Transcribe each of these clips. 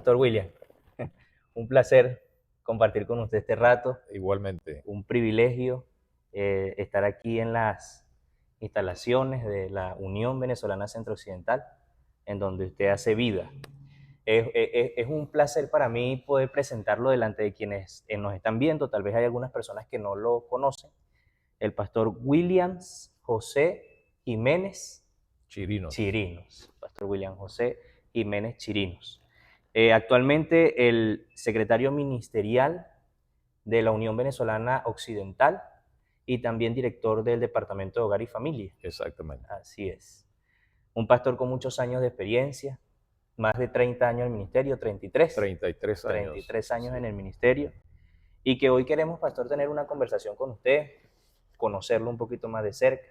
Pastor William. Un placer compartir con usted este rato. Igualmente. Un privilegio estar aquí en las instalaciones de la Unión Venezolana Centro-Occidental, en donde usted hace vida. Es un placer para mí poder presentarlo delante de quienes nos están viendo. Tal vez hay algunas personas que no lo conocen. El pastor Williams José Jiménez Chirinos. Pastor William José Jiménez Chirinos. Actualmente el secretario ministerial de la Unión Venezolana Occidental y también director del Departamento de Hogar y Familia. Exactamente. Así es. Un pastor con muchos años de experiencia, más de 30 años en el ministerio, 33. 33 años. 33 años Sí. en el ministerio. Y que hoy queremos, pastor, tener una conversación con usted, conocerlo un poquito más de cerca,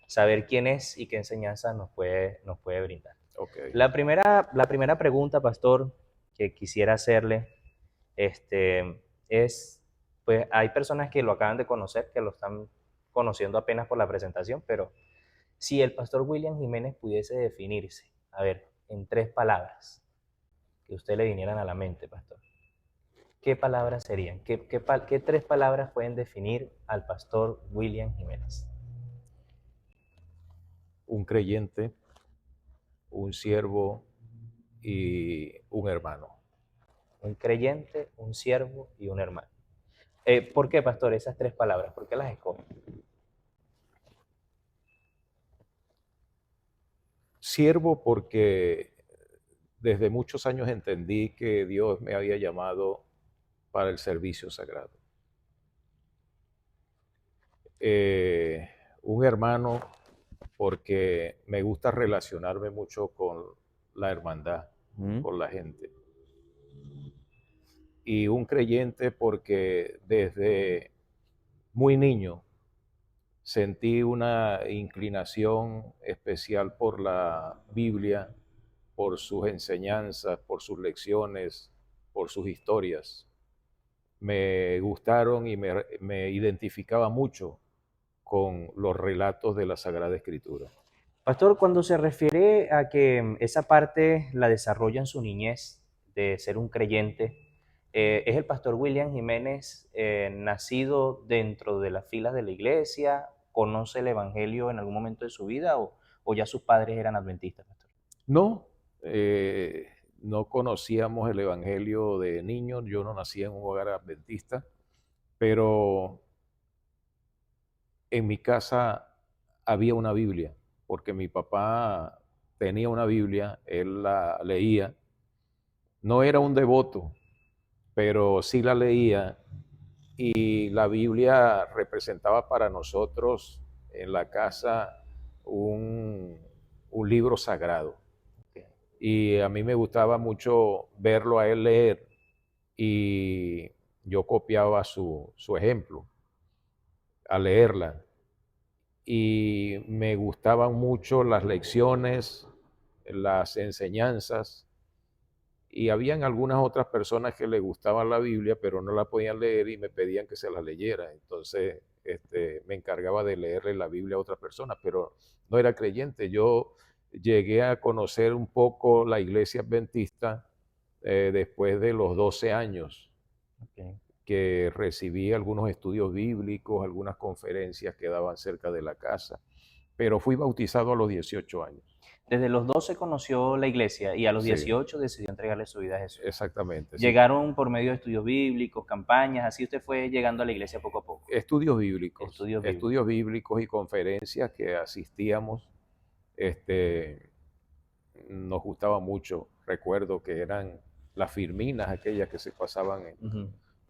saber quién es y qué enseñanza nos puede brindar. Okay. La primera pregunta, pastor, que quisiera hacerle es, pues hay personas que lo acaban de conocer, que lo están conociendo apenas por la presentación, pero si el pastor William Jiménez pudiese definirse, a ver, en 3 palabras, que usted le vinieran a la mente, pastor, ¿qué palabras serían? ¿Qué 3 palabras pueden definir al pastor William Jiménez? Un creyente, un siervo y un hermano. Un creyente, un siervo y un hermano. ¿Por qué, pastor, esas 3 palabras? ¿Por qué las escoge? Siervo porque desde muchos años entendí que Dios me había llamado para el servicio sagrado. Un hermano porque me gusta relacionarme mucho con la hermandad, con la gente. Y un creyente porque desde muy niño sentí una inclinación especial por la Biblia, por sus enseñanzas, por sus lecciones, por sus historias. Me gustaron y me identificaba mucho con los relatos de la Sagrada Escritura. Pastor, cuando se refiere a que esa parte la desarrolla en su niñez de ser un creyente, ¿es el pastor William Jiménez nacido dentro de las filas de la iglesia? ¿Conoce el Evangelio en algún momento de su vida o ya sus padres eran adventistas, pastor? No, no conocíamos el Evangelio de niños, yo no nací en un hogar adventista, pero en mi casa había una Biblia, porque mi papá tenía una Biblia, él la leía. No era un devoto, pero sí la leía y la Biblia representaba para nosotros en la casa un, un libro sagrado. Y a mí me gustaba mucho verlo a él leer y yo copiaba su ejemplo al leerla. Y me gustaban mucho las lecciones, las enseñanzas, y habían algunas otras personas que les gustaba la Biblia, pero no la podían leer y me pedían que se la leyera. Entonces, me encargaba de leerle la Biblia a otras personas, pero no era creyente. Yo llegué a conocer un poco la iglesia adventista después de los 12 años, Okay. que recibí algunos estudios bíblicos, algunas conferencias que daban cerca de la casa, pero fui bautizado a los 18 años. Desde los 12 conoció la iglesia y a los Sí, 18 decidió entregarle su vida a Jesús. exactamente, sí. Llegaron por medio de estudios bíblicos, campañas, así usted fue llegando a la iglesia poco a poco. Estudios bíblicos y conferencias que asistíamos, nos gustaba mucho. Recuerdo que eran las firminas aquellas que se pasaban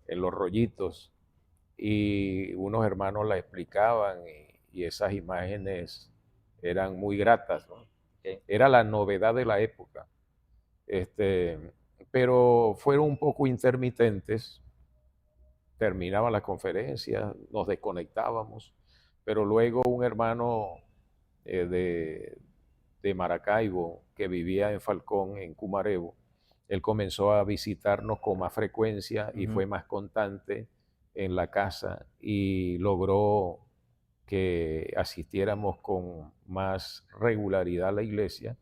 en los rollitos y unos hermanos la explicaban y esas imágenes eran muy gratas, ¿no? Okay. Era la novedad de la época, pero fueron un poco intermitentes. Terminaban las conferencias, nos desconectábamos, pero luego un hermano de Maracaibo que vivía en Falcón, en Cumarebo, él comenzó a visitarnos con más frecuencia y fue más constante en la casa y logró que asistiéramos con más regularidad a la iglesia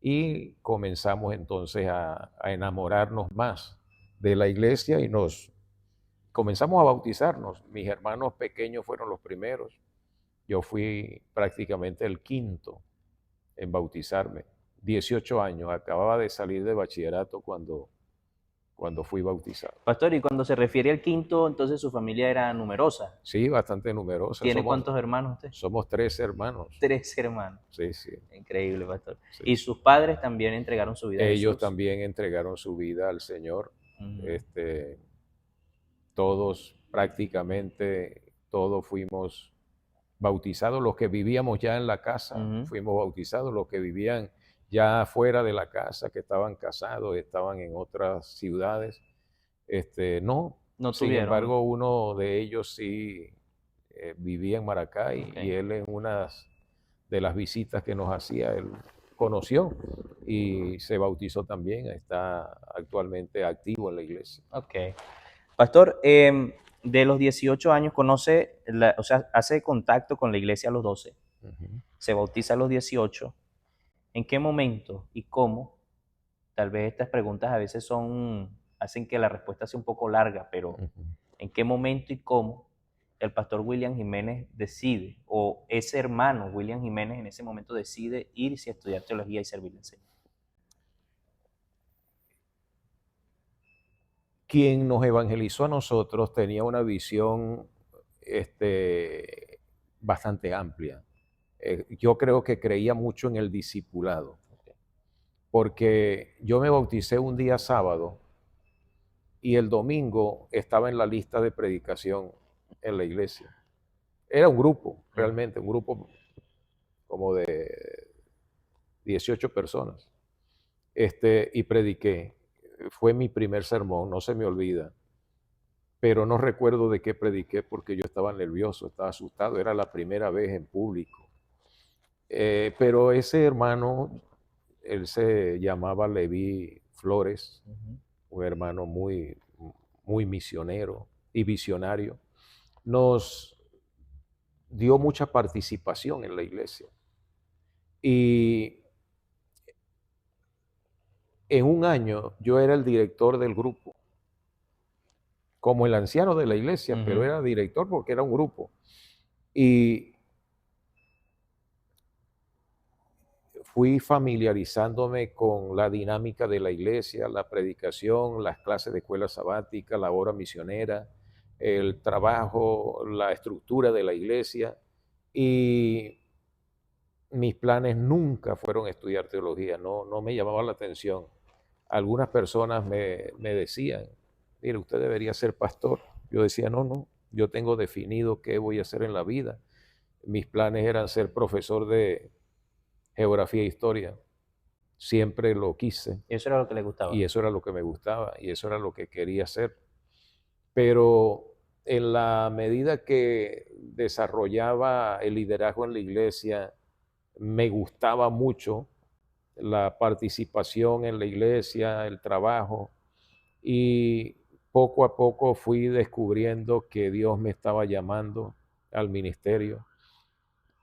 y comenzamos entonces a enamorarnos más de la iglesia y nos comenzamos a bautizarnos. Mis hermanos pequeños fueron los primeros. Yo fui prácticamente el quinto en bautizarme. 18 años, acababa de salir de bachillerato cuando fui bautizado. Pastor, y cuando se refiere al quinto, entonces su familia era numerosa. Sí, bastante numerosa. ¿Tiene cuántos hermanos usted? Somos 13 hermanos. 3 hermanos. Sí, sí. Increíble, pastor. Sí. ¿Y sus padres también entregaron su vida a Ellos Jesús? también entregaron su vida al Señor. Ujú. Todos, prácticamente, todos fuimos bautizados. Los que vivíamos ya en la casa, Ujú. fuimos bautizados. Los que vivían ya fuera de la casa, que estaban casados, estaban en otras ciudades, no. No Sin tuvieron. embargo, uno de ellos sí vivía en Maracay Ok. y él en unas de las visitas que nos hacía, él conoció y se bautizó también. Está actualmente activo en la iglesia. Ok. Pastor, de los 18 años conoce, o sea, hace contacto con la iglesia a los 12, Ujú, se bautiza a los 18. ¿En qué momento y cómo? Tal vez estas preguntas a veces hacen que la respuesta sea un poco larga, pero ujú. ¿en qué momento y cómo el pastor William Jiménez decide, o ese hermano William Jiménez en ese momento decide irse a estudiar teología y servirle al Señor? Quien nos evangelizó a nosotros tenía una visión bastante amplia. Yo creo que creía mucho en el discipulado, porque yo me bauticé un día sábado y el domingo estaba en la lista de predicación en la iglesia. Era un grupo, realmente, un grupo como de 18 personas. Y prediqué. Fue mi primer sermón, no se me olvida. Pero no recuerdo de qué prediqué porque yo estaba nervioso, estaba asustado, era la primera vez en público. Pero ese hermano, él se llamaba Leví Flores, Ujú. un hermano muy, muy misionero y visionario, nos dio mucha participación en la iglesia. Y en un año yo era el director del grupo, como el anciano de la iglesia, pero Ujú. era director porque era un grupo. Y fui familiarizándome con la dinámica de la iglesia, la predicación, las clases de escuela sabática, la hora misionera, el trabajo, la estructura de la iglesia. Y mis planes nunca fueron estudiar teología, no me llamaba la atención. Algunas personas me decían, mire, usted debería ser pastor. Yo decía, no, yo tengo definido qué voy a hacer en la vida. Mis planes eran ser profesor de geografía e historia. Siempre lo quise Eso era lo que le gustaba. y eso era lo que me gustaba y eso era lo que quería hacer. Pero en la medida que desarrollaba el liderazgo en la iglesia, me gustaba mucho la participación en la iglesia, el trabajo, y poco a poco fui descubriendo que Dios me estaba llamando al ministerio.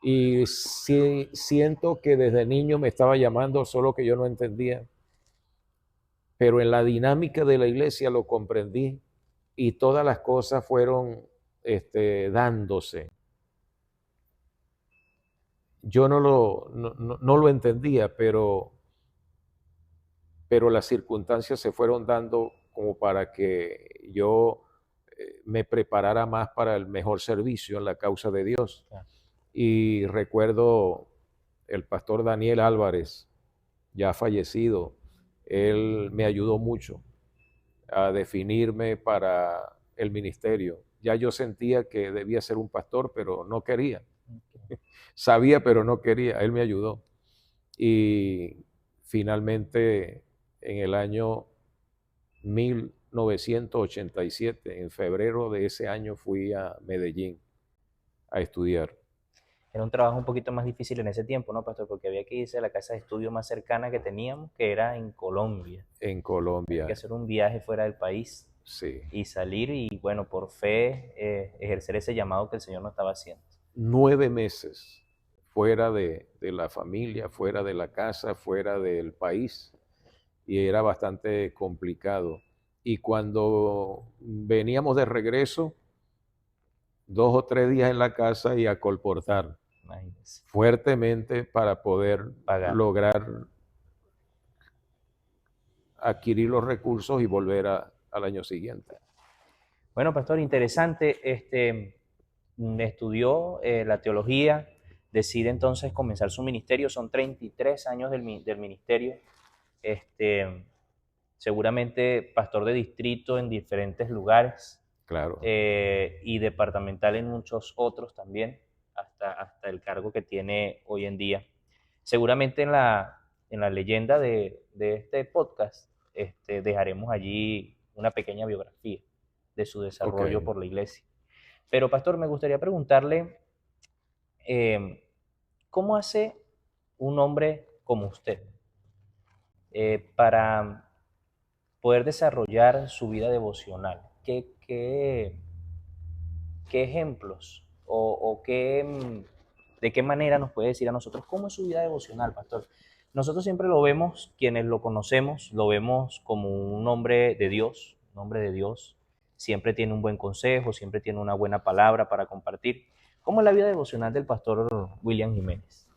Y sí, siento que desde niño me estaba llamando, solo que yo no entendía. Pero en la dinámica de la iglesia lo comprendí y todas las cosas fueron dándose. Yo no lo entendía, pero las circunstancias se fueron dando como para que yo me preparara más para el mejor servicio en la causa de Dios. Claro. Y recuerdo el pastor Daniel Álvarez, ya fallecido, él me ayudó mucho a definirme para el ministerio. Ya yo sentía que debía ser un pastor, pero no quería. Sabía, pero no quería. Él me ayudó. Y finalmente, en el año 1987, en febrero de ese año, fui a Medellín a estudiar Era un trabajo un poquito más difícil en ese tiempo, ¿no, pastor? Porque había que irse a la casa de estudio más cercana que teníamos, que era en Colombia. en Había que Colombia. hacer un viaje fuera del país Sí. y salir y, bueno, por fe, ejercer ese llamado que el Señor nos estaba haciendo. 9 meses fuera de la familia, fuera de la casa, fuera del país, y era bastante complicado. Y cuando veníamos de regreso, 2 o 3 días en la casa y a colportar Imagínese, fuertemente para poder pagar. lograr adquirir los recursos y volver al año siguiente. Bueno, pastor, interesante. Estudió la teología, decide entonces comenzar su ministerio. Son 33 años del ministerio. Este, Seguramente pastor de distrito en diferentes lugares Claro, y departamental en muchos otros también, hasta el cargo que tiene hoy en día. Seguramente en la leyenda de este podcast dejaremos allí una pequeña biografía de su ok. desarrollo por la iglesia. Pero pastor, me gustaría preguntarle, eh, ¿cómo hace un hombre como usted para poder desarrollar su vida devocional? ¿Qué ejemplos de qué manera nos puede decir a nosotros cómo es su vida devocional, pastor? Nosotros siempre lo vemos, quienes lo conocemos, lo vemos como un hombre de Dios, un hombre de Dios. Siempre tiene un buen consejo, siempre tiene una buena palabra para compartir. ¿Cómo es la vida devocional del pastor William Jiménez?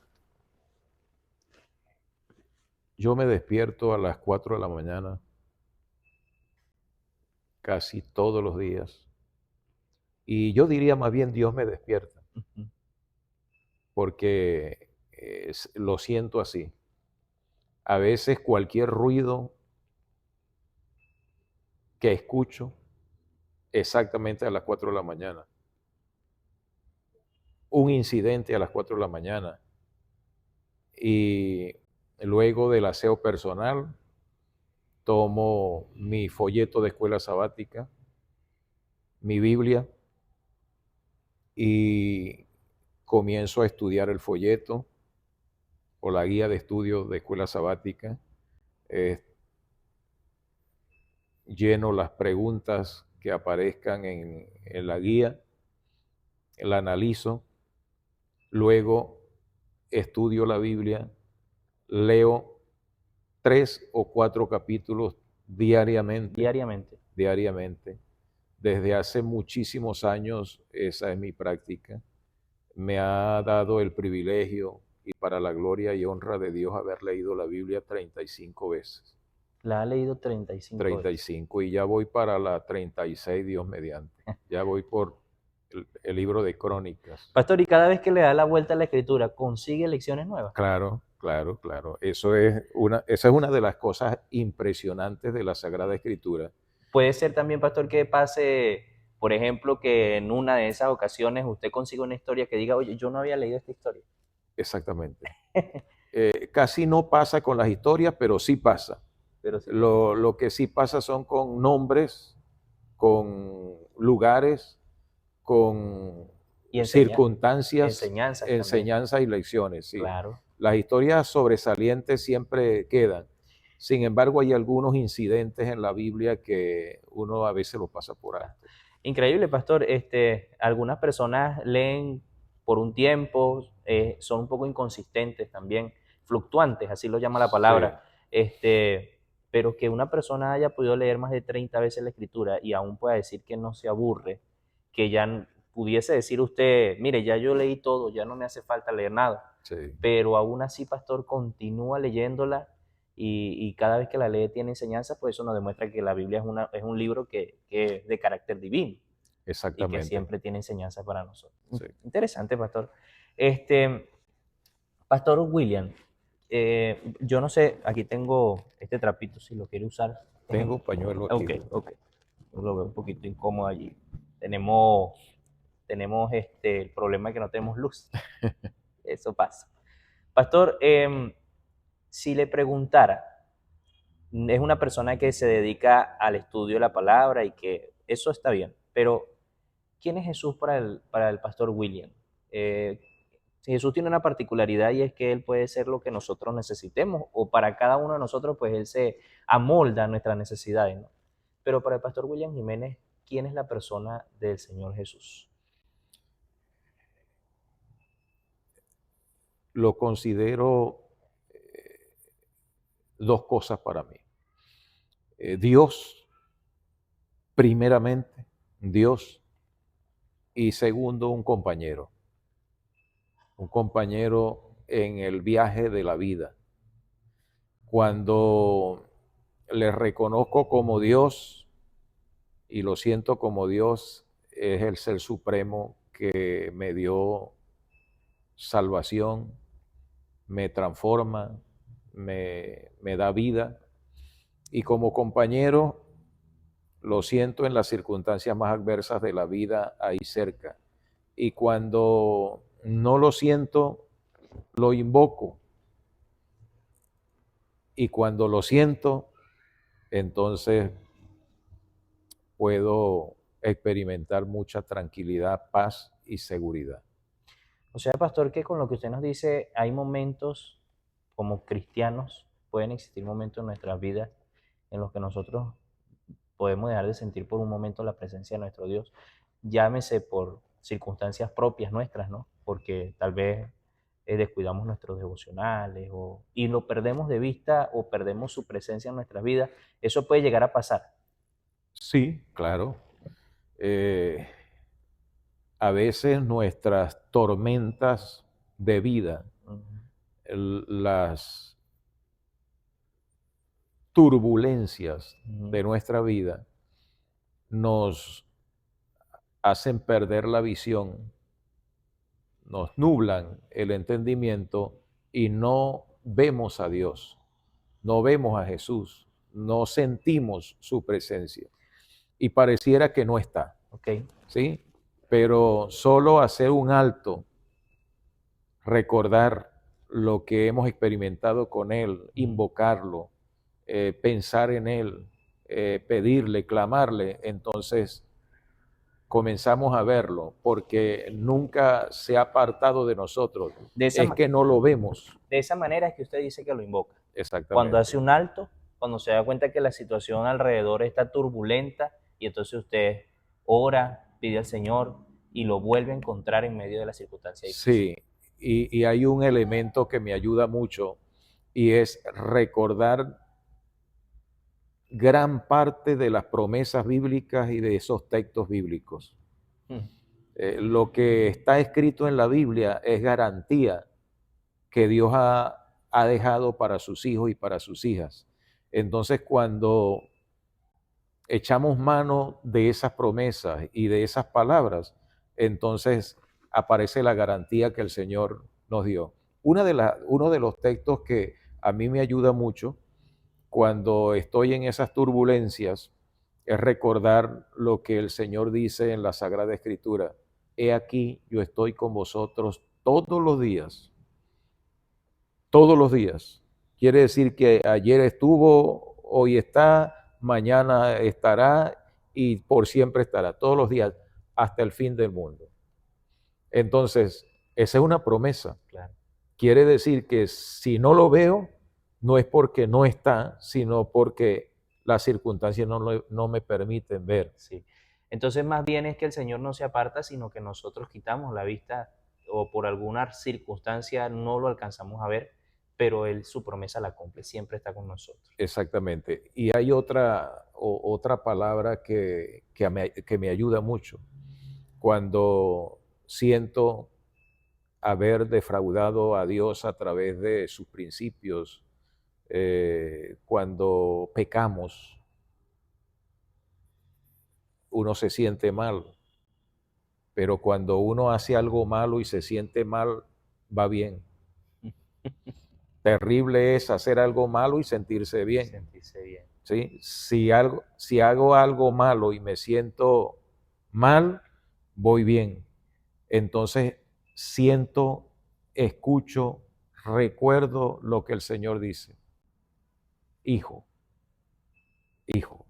Yo me despierto a las 4 de la mañana casi todos los días. Y yo diría más bien Dios me despierta, Ujú. porque lo siento así. A veces cualquier ruido que escucho exactamente a las 4 de la mañana, un incidente a las 4 de la mañana, y luego del aseo personal tomo mi folleto de escuela sabática, mi Biblia, y comienzo a estudiar el folleto o la guía de estudio de escuela sabática. eh, Lleno las preguntas que aparezcan en la guía, la analizo, luego estudio la Biblia, leo 3 o 4 capítulos diariamente, Diariamente. diariamente. Desde hace muchísimos años esa es mi práctica. Me ha dado el privilegio y para la gloria y honra de Dios haber leído la Biblia 35 veces. La ha leído 35 treinta y veces. cinco y ya voy para la 36, Dios mediante. Ya voy por el libro de Crónicas. Pastor, y cada vez que le da la vuelta a la escritura, ¿consigue lecciones nuevas? Claro, claro, claro. Esa es una de las cosas impresionantes de la Sagrada Escritura. Puede ser también, pastor, que pase, por ejemplo, que en una de esas ocasiones usted consiga una historia que diga, oye, yo no había leído esta historia. Exactamente. Casi no pasa con las historias, pero sí pasa. Pero sí pasa. Lo que sí pasa son con nombres, con lugares, con Y circunstancias, enseñanzas también. enseñanzas y lecciones, sí. Claro. Las historias sobresalientes siempre quedan. Sin embargo, hay algunos incidentes en la Biblia que uno a veces los pasa por alto. Increíble, pastor. Algunas personas leen por un tiempo, son un poco inconsistentes también, fluctuantes, así lo llama la Sí, palabra. Pero que una persona haya podido leer más de 30 veces la escritura y aún pueda decir que no se aburre, que pudiese decir usted, mire, ya yo leí todo, ya no me hace falta leer nada, sí, pero aún así, pastor, continúa leyéndola y cada vez que la lee tiene enseñanza, pues eso nos demuestra que la Biblia es un libro que es de carácter divino y que exactamente. siempre tiene enseñanza para nosotros. Sí. Interesante, pastor. Este, Pastor William, yo no sé, aquí tengo este trapito, si lo quiere usar. Tengo pañuelo aquí. Ok, ok. Yo lo veo un poquito incómodo allí. Tenemos el problema de que no tenemos luz. Eso pasa. Pastor, si le preguntara, es una persona que se dedica al estudio de la palabra y que eso está bien, pero ¿quién es Jesús para el pastor William? Eh, Jesús tiene una particularidad y es que Él puede ser lo que nosotros necesitemos o para cada uno de nosotros pues Él se amolda a nuestras necesidades, ¿no? Pero para el pastor William Jiménez, ¿quién es la persona del Señor Jesús? lo considero dos cosas para mí. Dios, primeramente, Dios, y segundo, un compañero en el viaje de la vida. Cuando le reconozco como Dios y lo siento como Dios, es el Ser Supremo que me dio salvación, me transforma, me da vida. Y como compañero, lo siento en las circunstancias más adversas de la vida ahí cerca. Y cuando no lo siento, lo invoco. Y cuando lo siento, entonces puedo experimentar mucha tranquilidad, paz y seguridad. O sea, pastor, que con lo que usted nos dice, hay momentos como cristianos, pueden existir momentos en nuestras vidas en los que nosotros podemos dejar de sentir por un momento la presencia de nuestro Dios, llámese por circunstancias propias nuestras, ¿no? Porque tal vez descuidamos nuestros devocionales y lo perdemos de vista o perdemos su presencia en nuestras vidas. Eso puede llegar a pasar. Sí, claro. Eh, a veces nuestras tormentas de vida, Ujú, las turbulencias ujú. de nuestra vida nos hacen perder la visión, nos nublan el entendimiento y no vemos a Dios, no vemos a Jesús, no sentimos su presencia y pareciera que no está, Ok, ¿sí? Pero solo hacer un alto, recordar lo que hemos experimentado con Él, ujú. invocarlo, pensar en Él, pedirle, clamarle, entonces comenzamos a verlo, porque nunca se ha apartado de nosotros. De esa, Es que no lo vemos. de esa manera es que usted dice que lo invoca. Cuando Exactamente. hace un alto, cuando se da cuenta que la situación alrededor está turbulenta y entonces usted ora, pide al Señor y lo vuelve a encontrar en medio de la circunstancia difícil. Sí, y hay un elemento que me ayuda mucho y es recordar gran parte de las promesas bíblicas y de esos textos bíblicos. Mm. Lo que está escrito en la Biblia es garantía que Dios ha dejado para sus hijos y para sus hijas. Entonces, cuando echamos mano de esas promesas y de esas palabras, entonces aparece la garantía que el Señor nos dio. Uno de los textos que a mí me ayuda mucho cuando estoy en esas turbulencias es recordar lo que el Señor dice en la Sagrada Escritura. He aquí, yo estoy con vosotros todos los días. Todos los días. Quiere decir que ayer estuvo, hoy está, mañana estará y por siempre estará, todos los días, hasta el fin del mundo. Entonces, esa es una promesa. Claro, Quiere decir que si no lo veo, no es porque no está, sino porque las circunstancias no me permiten ver. sí. Entonces más bien es que el Señor no se aparta, sino que nosotros quitamos la vista o por alguna circunstancia no lo alcanzamos a ver, pero Él su promesa la cumple, siempre está con nosotros. Exactamente. Y hay otra palabra que me ayuda mucho. Cuando siento haber defraudado a Dios a través de sus principios, cuando pecamos, uno se siente mal, pero cuando uno hace algo malo y se siente mal, va bien. Terrible es hacer algo malo y sentirse bien. Sentirse bien. ¿Sí? Si hago algo malo y me siento mal, voy bien. Entonces siento, escucho, recuerdo lo que el Señor dice. Hijo, hijo,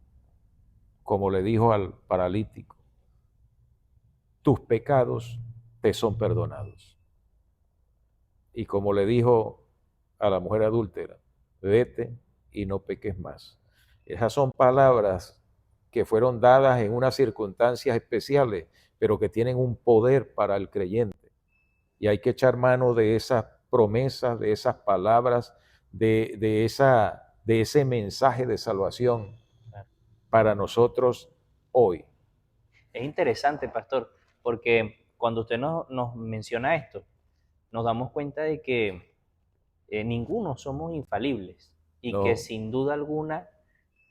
como le dijo al paralítico, tus pecados te son perdonados. Y como le dijo a la mujer adúltera, vete y no peques más. Esas son palabras que fueron dadas en unas circunstancias especiales, pero que tienen un poder para el creyente. Y hay que echar mano de esas promesas, de esas palabras, de ese mensaje de salvación Claro. para nosotros hoy. Es interesante, pastor, porque cuando usted nos menciona esto, nos damos cuenta de que ninguno somos infalibles y que No, sin duda alguna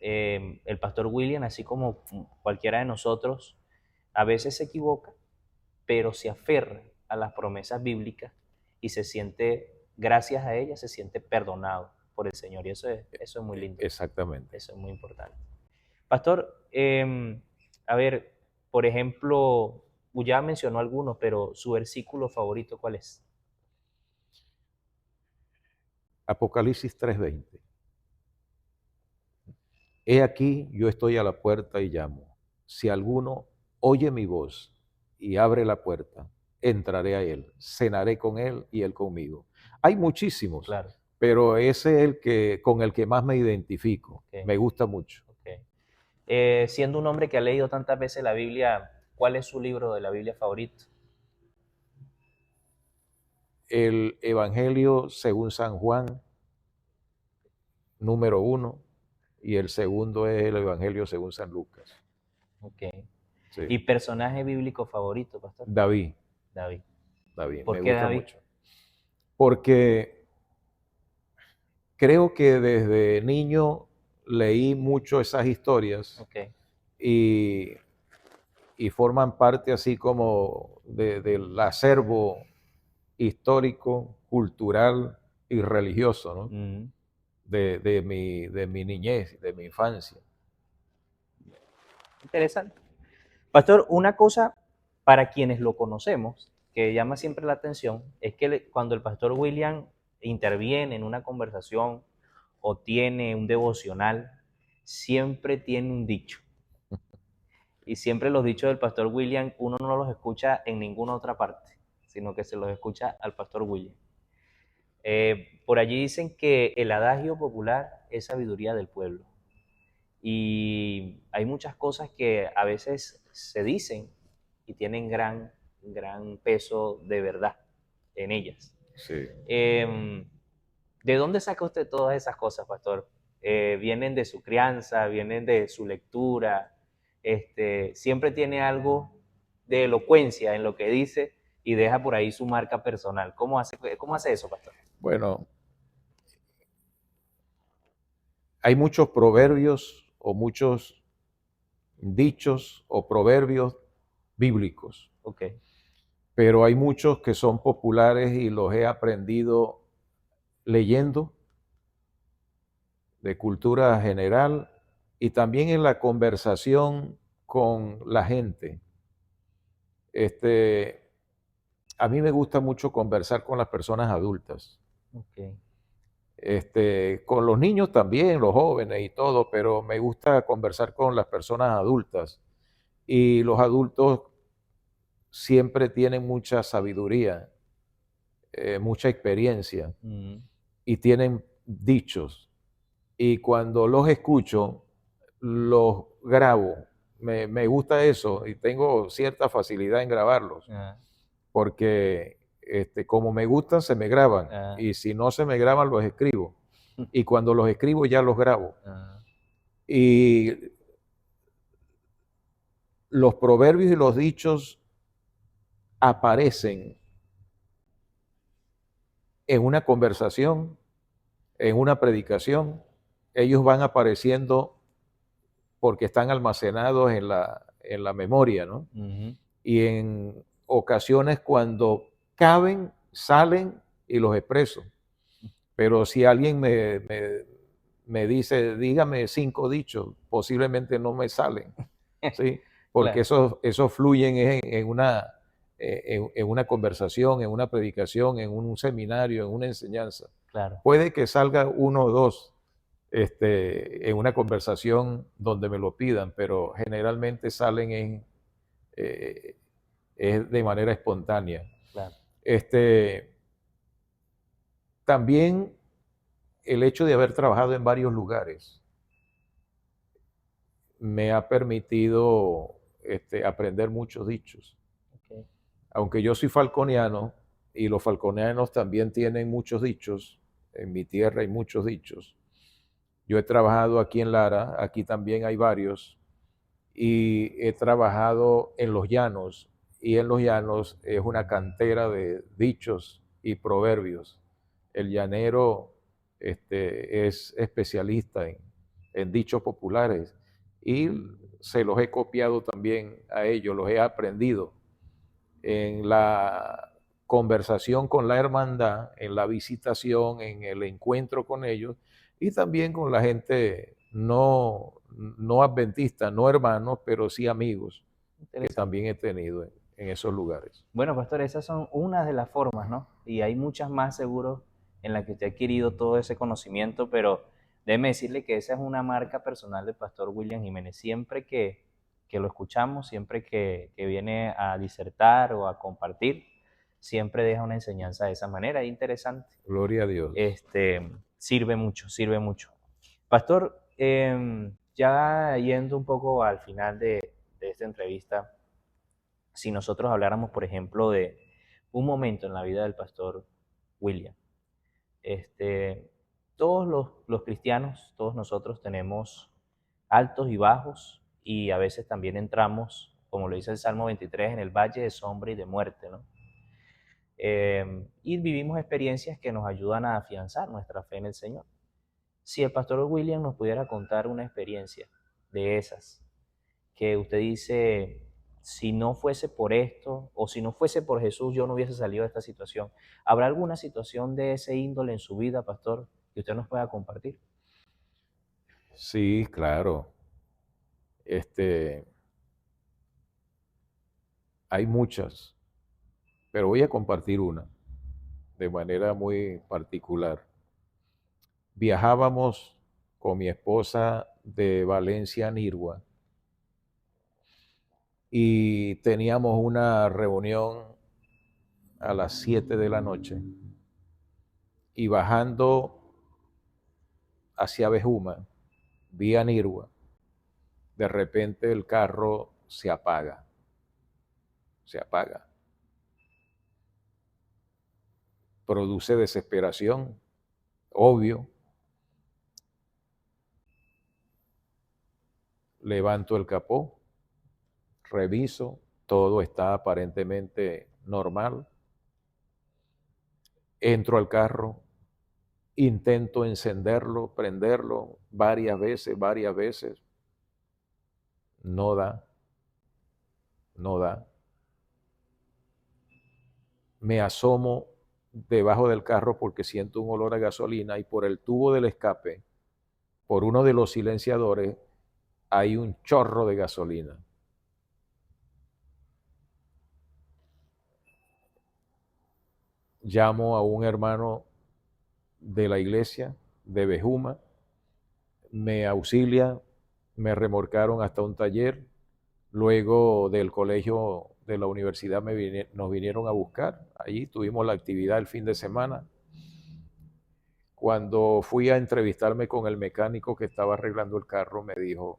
el pastor William, así como cualquiera de nosotros, a veces se equivoca, pero se aferra a las promesas bíblicas y se siente, gracias a ellas, se siente perdonado por el Señor. Y eso es muy lindo, exactamente. eso es muy importante. Pastor, a ver, por ejemplo, ya mencionó algunos, pero su versículo favorito, ¿cuál es? Apocalipsis 3:20. He aquí, yo estoy a la puerta y llamo. Si alguno oye mi voz y abre la puerta, entraré a él, cenaré con él y él conmigo. Hay muchísimos, Claro, pero ese es el que con el que más me identifico. ok, Me gusta mucho. ok. Siendo un hombre que ha leído tantas veces la Biblia, ¿cuál es su libro de la Biblia favorito? El Evangelio según San Juan, número 1, y el segundo es el Evangelio según San Lucas. Ok. Sí. ¿Y personaje bíblico favorito, pastor? David, David. David, ¿Por me qué gusta David? mucho. Porque creo que desde niño leí mucho esas historias Ok. y, y forman parte así como del acervo histórico, cultural y religioso, ¿no? Mm, de mi niñez, de mi infancia. interesante. Pastor, una cosa para quienes lo conocemos que llama siempre la atención es que cuando el pastor William interviene en una conversación o tiene un devocional, siempre tiene un dicho. Y siempre los dichos del pastor William uno no los escucha en ninguna otra parte, sino que se los escucha al pastor William. Por allí dicen que el adagio popular es sabiduría del pueblo. Y hay muchas cosas que a veces se dicen y tienen gran peso de verdad en ellas. Sí. ¿De dónde saca usted todas esas cosas, pastor? ¿Vienen de su crianza? ¿Vienen de su lectura? ¿Siempre tiene algo de elocuencia en lo que dice y deja por ahí su marca personal? Cómo hace eso, pastor? Bueno, hay muchos proverbios o muchos dichos o proverbios bíblicos, Ok. pero hay muchos que son populares y los he aprendido leyendo, de cultura general y también en la conversación con la gente. Este, a mí me gusta mucho conversar con las personas adultas. Ok. Con los niños también, los jóvenes y todo, pero me gusta conversar con las personas adultas. Y los adultos siempre tienen mucha sabiduría, mucha experiencia Mm, y tienen dichos. Y cuando los escucho, los grabo. Me gusta eso y tengo cierta facilidad en grabarlos, ah, porque como me gustan, se me graban. ah, Y si no se me graban, los escribo. Y cuando los escribo, ya los grabo. ah, Y los proverbios y los dichos aparecen en una conversación, en una predicación. Ellos van apareciendo porque están almacenados en la memoria, ¿no? ujú, Y en ocasiones cuando caben, salen y los expreso. Pero si alguien me dice, dígame 5 dichos, posiblemente no me salen, ¿sí? Porque claro, esos fluyen en una conversación, en una predicación, en un seminario, en una enseñanza. claro. Puede que salga uno o dos en una conversación donde me lo pidan, pero generalmente salen eh, es de manera espontánea. Claro. Este, También el hecho de haber trabajado en varios lugares me ha permitido aprender muchos dichos. Okay. Aunque yo soy falconiano, y los falconianos también tienen muchos dichos. En mi tierra hay muchos dichos. Yo he trabajado aquí en Lara, aquí también hay varios, y he trabajado en los llanos, y en los llanos es una cantera de dichos y proverbios. El llanero es especialista en dichos populares y se los he copiado también a ellos, los he aprendido en la conversación con la hermandad, en la visitación, en el encuentro con ellos y también con la gente no adventista, no hermanos, pero sí amigos que Interesante. también he tenido en esos lugares. Bueno, pastor, esas son unas de las formas, ¿no? Y hay muchas más seguro en las que usted ha adquirido todo ese conocimiento, pero déjeme decirle que esa es una marca personal del pastor William Jiménez. Siempre que lo escuchamos, siempre que viene a disertar o a compartir, siempre deja una enseñanza de esa manera. Es interesante. Gloria a Dios. Sirve mucho, sirve mucho. Pastor, ya yendo un poco al final de esta entrevista, si nosotros habláramos, por ejemplo, de un momento en la vida del pastor William, este, todos los cristianos, todos nosotros tenemos altos y bajos y a veces también entramos, como lo dice el Salmo 23, en el valle de sombra y de muerte, ¿no? Y vivimos experiencias que nos ayudan a afianzar nuestra fe en el Señor. Si el pastor William nos pudiera contar una experiencia de esas, que usted dice, si no fuese por esto o si no fuese por Jesús, yo no hubiese salido de esta situación. ¿Habrá alguna situación de ese índole en su vida, pastor, que usted nos pueda compartir? Sí, claro. Hay muchas, pero voy a compartir una de manera muy particular. Viajábamos con mi esposa de Valencia a Nirgua y teníamos una reunión a las 7 de la noche y bajando hacia Bejuma, vía Nirgua, de repente el carro se apaga, se apaga. Produce desesperación, obvio. Levanto el capó, reviso, todo está aparentemente normal. Entro al carro, intento encenderlo, prenderlo varias veces. No da, no da. Me asomo debajo del carro porque siento un olor a gasolina y por el tubo del escape, por uno de los silenciadores, hay un chorro de gasolina. Llamo a un hermano de la iglesia de Bejuma, me auxilia, me remolcaron hasta un taller, luego del colegio de la universidad nos vinieron a buscar, allí tuvimos la actividad el fin de semana. Cuando fui a entrevistarme con el mecánico que estaba arreglando el carro, me dijo,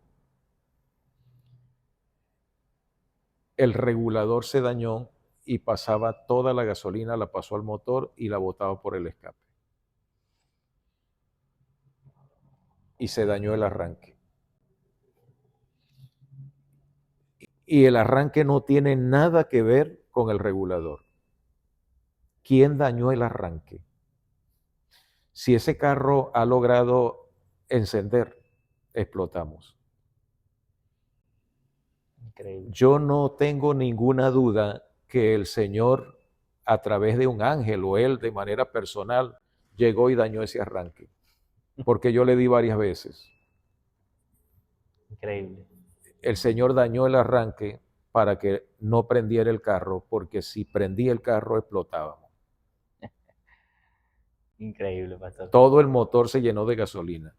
el regulador se dañó y pasaba toda la gasolina, la pasó al motor y la botaba por el escape. Y se dañó el arranque. Y el arranque no tiene nada que ver con el regulador. ¿Quién dañó el arranque? Si ese carro ha logrado encender, explotamos. Increíble. Yo no tengo ninguna duda que el Señor, a través de un ángel o él de manera personal, llegó y dañó ese arranque. Porque yo le di varias veces. Increíble. El Señor dañó el arranque para que no prendiera el carro, porque si prendía el carro explotábamos. Increíble, pastor. Todo el motor se llenó de gasolina.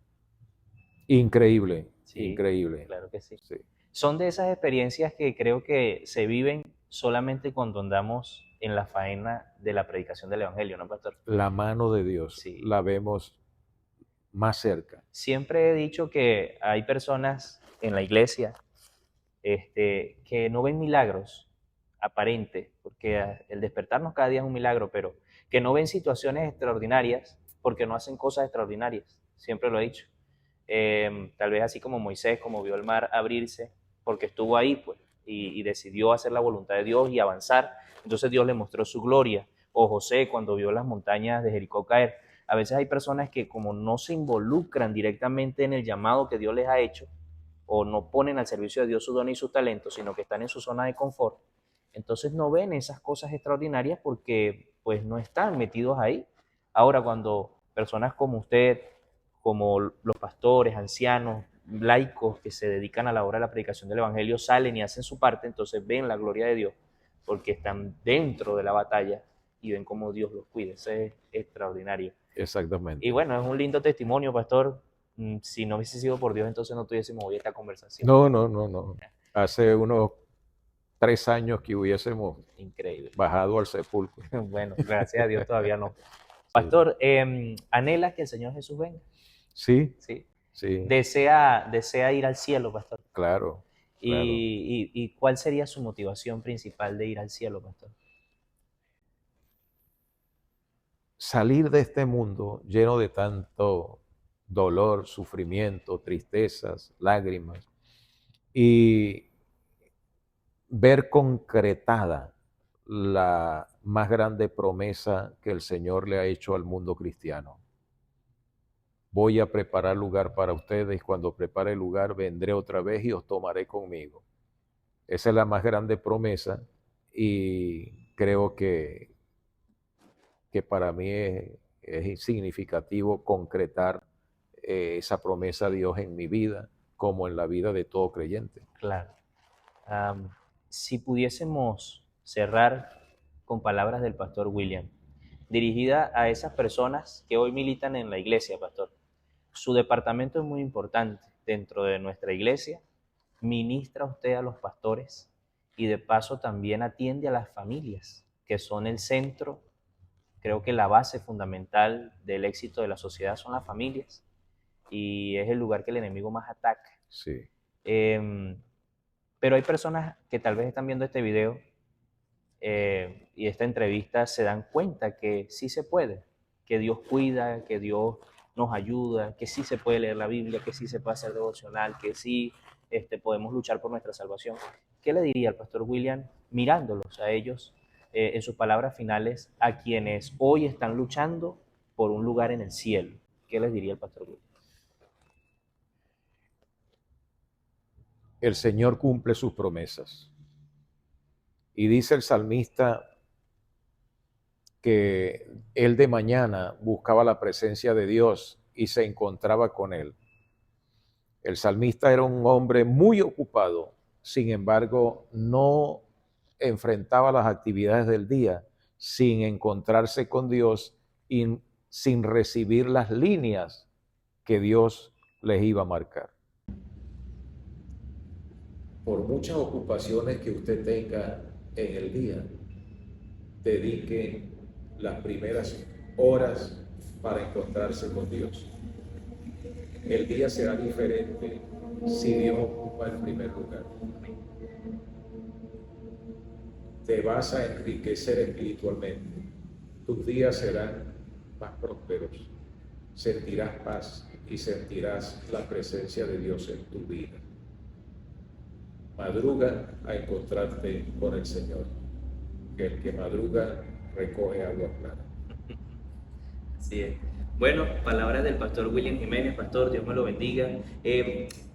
Increíble, Sí, increíble. claro que sí. Sí. Son de esas experiencias que creo que se viven solamente cuando andamos en la faena de la predicación del Evangelio, ¿no, pastor? La mano de Dios Sí. la vemos más cerca. Siempre he dicho que hay personas en la iglesia que no ven milagros aparente, porque el despertarnos cada día es un milagro, pero que no ven situaciones extraordinarias porque no hacen cosas extraordinarias, siempre lo he dicho. Tal vez así como Moisés, como vio el mar abrirse, porque estuvo ahí, pues, y decidió hacer la voluntad de Dios y avanzar, entonces Dios le mostró su gloria. O José cuando vio las montañas de Jericó caer. A veces hay personas que como no se involucran directamente en el llamado que Dios les ha hecho, o no ponen al servicio de Dios su don y sus talentos, sino que están en su zona de confort, entonces no ven esas cosas extraordinarias porque pues no están metidos ahí. Ahora, cuando personas como usted, como los pastores, ancianos, laicos que se dedican a la obra de la predicación del Evangelio, salen y hacen su parte, entonces ven la gloria de Dios porque están dentro de la batalla y ven cómo Dios los cuida. Eso es extraordinario. Y Exactamente. bueno, es un lindo testimonio, pastor. Si no hubiese sido por Dios, entonces no tuviésemos hoy esta conversación. No, no, no, no. Hace unos 3 años que hubiésemos Increíble. bajado al sepulcro. Bueno, gracias a Dios todavía no. Sí, Pastor, ¿anhela que el Señor Jesús venga? sí, Sí. sí, Desea ir al cielo, pastor. claro, claro. ¿Y cuál sería su motivación principal de ir al cielo, pastor? Salir de este mundo lleno de tanto dolor, sufrimiento, tristezas, lágrimas, y ver concretada la más grande promesa que el Señor le ha hecho al mundo cristiano. Voy a preparar lugar para ustedes, cuando prepare el lugar vendré otra vez y os tomaré conmigo. Esa es la más grande promesa y creo que para mí es significativo concretar esa promesa de Dios en mi vida como en la vida de todo creyente. Claro. Am, si pudiésemos cerrar con palabras del pastor William, dirigida a esas personas que hoy militan en la iglesia, pastor. Su departamento es muy importante dentro de nuestra iglesia. Ministra usted a los pastores y de paso también atiende a las familias, que son el centro. Creo que la base fundamental del éxito de la sociedad son las familias y es el lugar que el enemigo más ataca. Sí. Eh, pero hay personas que tal vez están viendo este video y esta entrevista se dan cuenta que sí se puede, que Dios cuida, que Dios nos ayuda, que sí se puede leer la Biblia, que sí se puede hacer devocional, que sí podemos luchar por nuestra salvación. ¿Qué le diría al pastor William mirándolos a ellos en sus palabras finales a quienes hoy están luchando por un lugar en el cielo? ¿Qué les diría el pastor William? El Señor cumple sus promesas. Y dice el salmista que él de mañana buscaba la presencia de Dios y se encontraba con él. El salmista era un hombre muy ocupado, sin embargo, no enfrentaba las actividades del día sin encontrarse con Dios y sin recibir las líneas que Dios les iba a marcar. Por muchas ocupaciones que usted tenga en el día, dedique las primeras horas para encontrarse con Dios. El día será diferente si Dios ocupa el primer lugar. Te vas a enriquecer espiritualmente. Tus días serán más prósperos. Sentirás paz y sentirás la presencia de Dios en tu vida. Madruga a encontrarte con el Señor. Que el que madruga recoge agua clara. Así es. Bueno, palabras del pastor William Jiménez. Pastor, Dios me lo bendiga.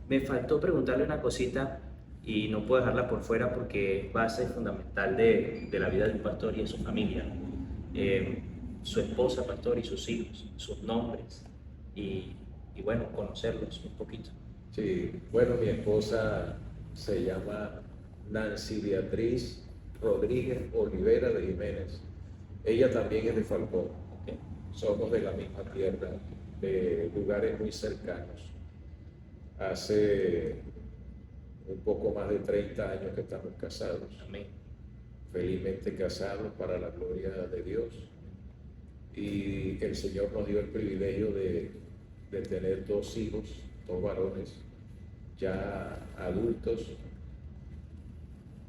Me faltó preguntarle una cosita y no puedo dejarla por fuera porque es base fundamental de la vida de un pastor y de su familia. Su esposa, pastor, y sus hijos, sus nombres y bueno, conocerlos un poquito. Sí, bueno, mi esposa se llama Nancy Beatriz Rodríguez Olivera de Jiménez. Ella también es de Falcón. Okay. Somos de la misma tierra, de lugares muy cercanos. Hace un poco más de 30 años que estamos casados. Amén. Felizmente casados para la gloria de Dios. Y el Señor nos dio el privilegio de tener 2 hijos, 2 varones, ya adultos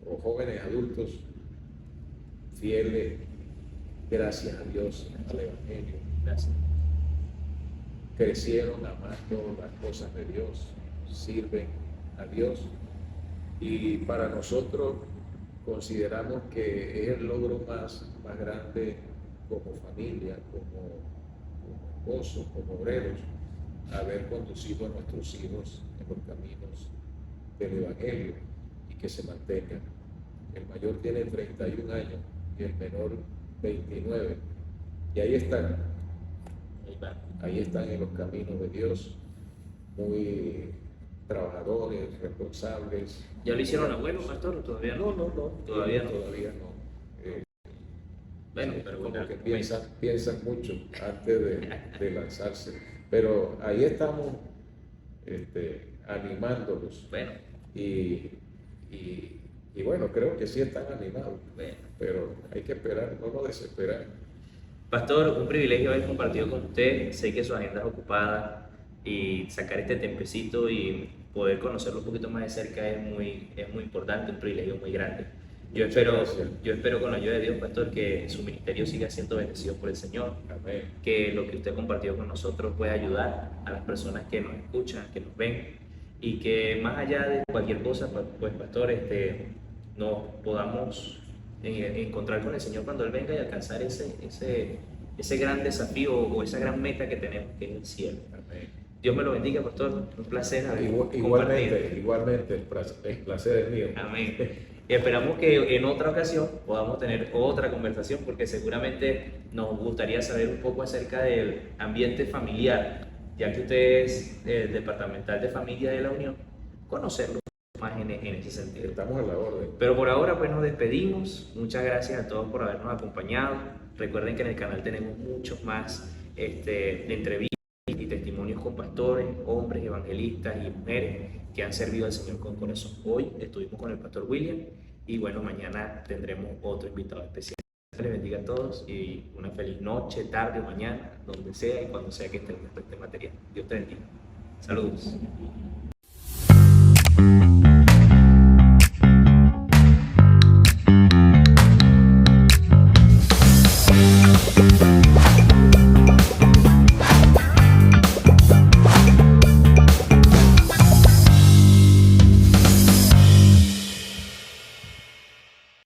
o jóvenes adultos, fieles, gracias a Dios, al Evangelio. Gracias. Crecieron amando las cosas de Dios, sirven a Dios. Y para nosotros consideramos que es el logro más grande como familia, como esposos, como obreros, haber conducido a nuestros hijos en los caminos del Evangelio y que se mantengan. El mayor tiene 31 años y el menor 29. Y ahí están en los caminos de Dios, muy trabajadores, responsables. ¿Ya lo hicieron abuelo, pastor, o todavía no? No. Todavía no. Bueno, Sí, pero como bueno, que piensan mucho antes de lanzarse. Pero ahí estamos animándolos. Bueno. Y bueno, creo que sí están animados. Bueno. Pero hay que esperar, no nos desesperar. Pastor, un privilegio haber compartido con usted. Sé que su agenda es ocupada y sacar este tempecito y poder conocerlo un poquito más de cerca es muy importante, un privilegio muy grande. Yo espero con la ayuda de Dios, pastor, que su ministerio siga siendo bendecido por el Señor. Amén. Que lo que usted compartió con nosotros pueda ayudar a las personas que nos escuchan, que nos ven, y que más allá de cualquier cosa, pues pastor, nos podamos encontrar con el Señor cuando Él venga y alcanzar ese gran desafío o esa gran meta que tenemos, que es el cielo. Amén. Dios me lo bendiga, pastor. Un placer haber Igualmente, el placer es mío. Amén. Y esperamos que en otra ocasión podamos tener otra conversación, porque seguramente nos gustaría saber un poco acerca del ambiente familiar, ya que usted es el departamental de familia de la Unión, conocerlo más en ese sentido. Estamos a la orden. Pero por ahora pues nos despedimos. Muchas gracias a todos por habernos acompañado. Recuerden que en el canal tenemos muchos más entrevistas y testimonios con pastores, hombres, evangelistas y mujeres que han servido al Señor con corazón. Hoy estuvimos con el pastor William y bueno, mañana tendremos otro invitado especial. Dios les bendiga a todos y una feliz noche, tarde, mañana, donde sea y cuando sea que estén viendo este material. Dios te bendiga. Saludos.